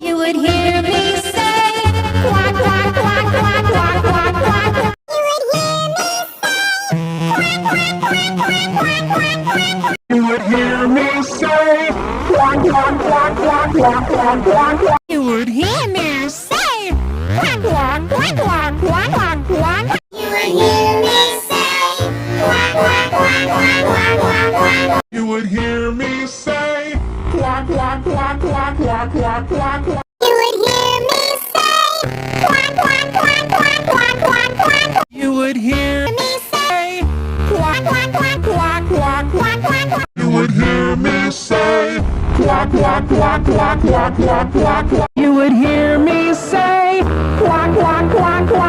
You would hear me say quack, quack, quack, quack, quack, quack, quack. You would hear me say quack, quack, quack, quack, quack, quack, quack. You would hear me say quack, quack, quack, quack, quack, quack, quack. You would hear me say quack, quack, quack, quack, quack, quack, quack. You would hear me say quack, quack, quack, quack, quack, quack, quack, quack. You would hear me say quack, quack, quack, quack, quack, quack, quack. You would hear me say quack, quack, quack, quack, quack, quack, quack. You would hear me say quack, quack, quack, quack, quack, quack, quack, quack. You would hear me say quack, quack, quack, quack.